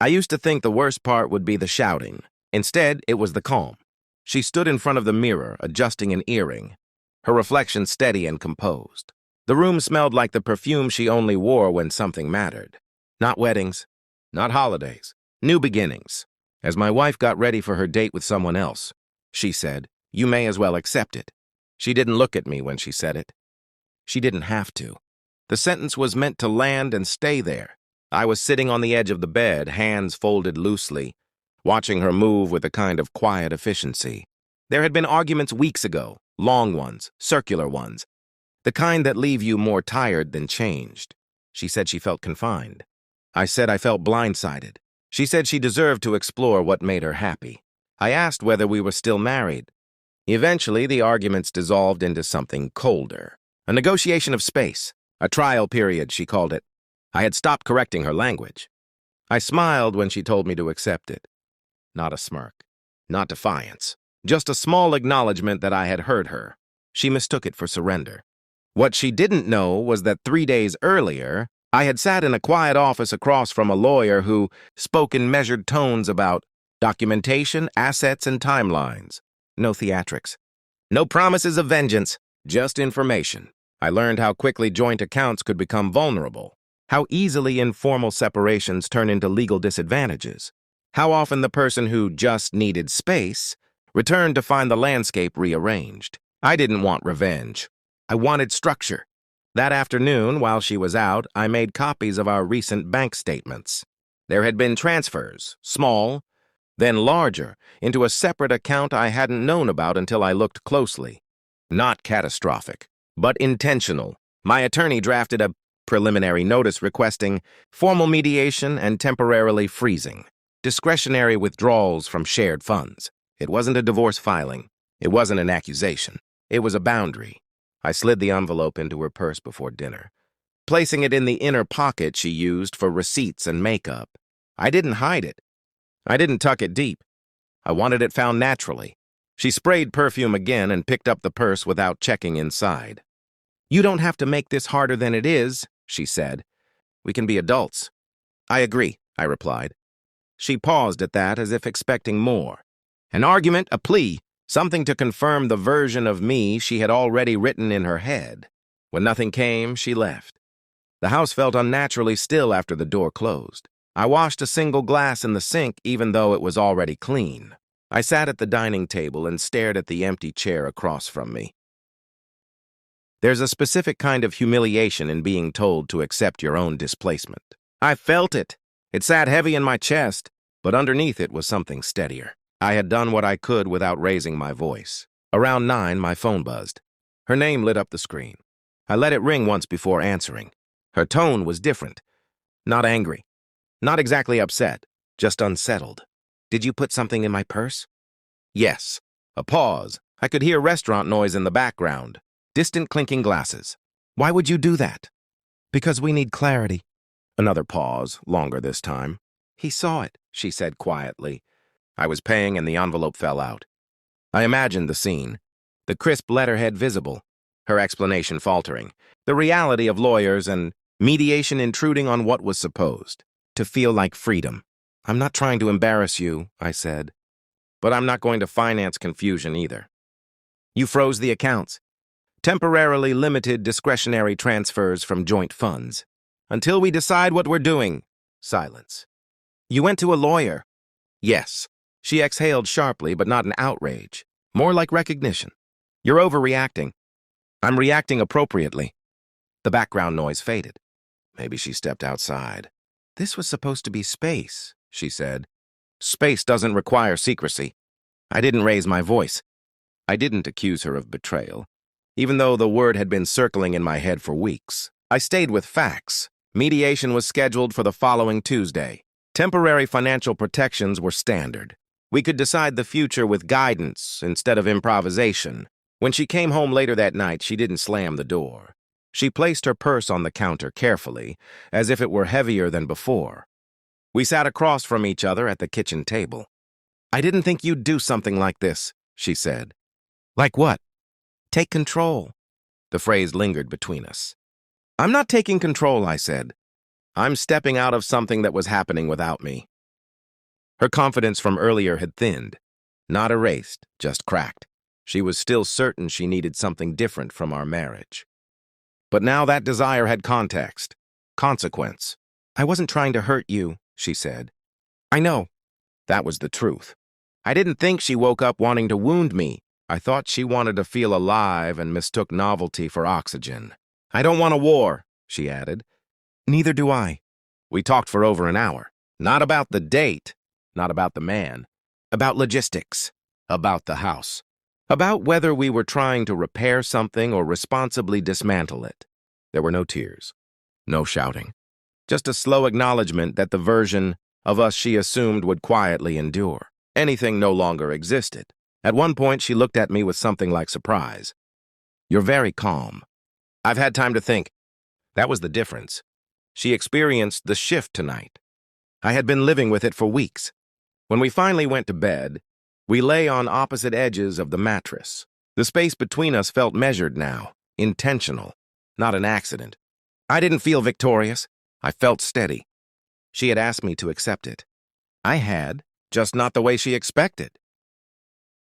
I used to think the worst part would be the shouting. Instead, it was the calm. She stood in front of the mirror, adjusting an earring, her reflection steady and composed. The room smelled like the perfume she only wore when something mattered. Not weddings, not holidays, new beginnings. As my wife got ready for her date with someone else, she said, "You may as well accept it." She didn't look at me when she said it. She didn't have to. The sentence was meant to land and stay there. I was sitting on the edge of the bed, hands folded loosely, watching her move with a kind of quiet efficiency. There had been arguments weeks ago, long ones, circular ones, the kind that leave you more tired than changed. She said she felt confined. I said I felt blindsided. She said she deserved to explore what made her happy. I asked whether we were still married. Eventually, the arguments dissolved into something colder. A negotiation of space. A trial period, she called it. I had stopped correcting her language. I smiled when she told me to accept it. Not a smirk. Not defiance. Just a small acknowledgement that I had heard her. She mistook it for surrender. What she didn't know was that 3 days earlier, I had sat in a quiet office across from a lawyer who spoke in measured tones about documentation, assets, and timelines. No theatrics. No promises of vengeance, just information. I learned how quickly joint accounts could become vulnerable, how easily informal separations turn into legal disadvantages, how often the person who just needed space returned to find the landscape rearranged. I didn't want revenge. I wanted structure. That afternoon, while she was out, I made copies of our recent bank statements. There had been transfers, small, then larger, into a separate account I hadn't known about until I looked closely. Not catastrophic, but intentional. My attorney drafted a preliminary notice requesting formal mediation and temporarily freezing discretionary withdrawals from shared funds. It wasn't a divorce filing. It wasn't an accusation. It was a boundary. I slid the envelope into her purse before dinner, placing it in the inner pocket she used for receipts and makeup. I didn't hide it. I didn't tuck it deep. I wanted it found naturally. She sprayed perfume again and picked up the purse without checking inside. "You don't have to make this harder than it is," she said. "We can be adults." "I agree," I replied. She paused at that as if expecting more. An argument, a plea, something to confirm the version of me she had already written in her head. When nothing came, she left. The house felt unnaturally still after the door closed. I washed a single glass in the sink even though it was already clean. I sat at the dining table and stared at the empty chair across from me. There's a specific kind of humiliation in being told to accept your own displacement. I felt it. It sat heavy in my chest, but underneath it was something steadier. I had done what I could without raising my voice. Around 9, my phone buzzed. Her name lit up the screen. I let it ring once before answering. Her tone was different. Not angry. Not exactly upset. Just unsettled. "Did you put something in my purse?" "Yes." A pause. I could hear restaurant noise in the background. Distant clinking glasses. "Why would you do that?" "Because we need clarity." Another pause, longer this time. "He saw it," she said quietly. I was paying and the envelope fell out. I imagined the scene. The crisp letterhead visible. Her explanation faltering. The reality of lawyers and mediation intruding on what was supposed to feel like freedom. "I'm not trying to embarrass you," I said. "But I'm not going to finance confusion either." "You froze the accounts. Temporarily limited discretionary transfers from joint funds. Until we decide what we're doing." Silence. "You went to a lawyer." "Yes." She exhaled sharply, but not in outrage. More like recognition. "You're overreacting." "I'm reacting appropriately." The background noise faded. Maybe she stepped outside. "This was supposed to be space," she said. "Space doesn't require secrecy." I didn't raise my voice. I didn't accuse her of betrayal, even though the word had been circling in my head for weeks. I stayed with facts. Mediation was scheduled for the following Tuesday. Temporary financial protections were standard. We could decide the future with guidance instead of improvisation. When she came home later that night, she didn't slam the door. She placed her purse on the counter carefully, as if it were heavier than before. We sat across from each other at the kitchen table. "I didn't think you'd do something like this," she said. "Like what?" "Take control." The phrase lingered between us. "I'm not taking control," I said. "I'm stepping out of something that was happening without me." Her confidence from earlier had thinned. Not erased, just cracked. She was still certain she needed something different from our marriage. But now that desire had context, consequence. "I wasn't trying to hurt you," she said. "I know." That was the truth. I didn't think she woke up wanting to wound me. I thought she wanted to feel alive and mistook novelty for oxygen. "I don't want a war," she added. "Neither do I." We talked for over an hour. Not about the date, not about the man, about logistics, about the house, about whether we were trying to repair something or responsibly dismantle it. There were no tears, no shouting, just a slow acknowledgement that the version of us she assumed would quietly endure. Anything no longer existed. At one point, she looked at me with something like surprise. "You're very calm." "I've had time to think." That was the difference. She experienced the shift tonight. I had been living with it for weeks. When we finally went to bed, we lay on opposite edges of the mattress. The space between us felt measured now, intentional, not an accident. I didn't feel victorious. I felt steady. She had asked me to accept it. I had, just not the way she expected.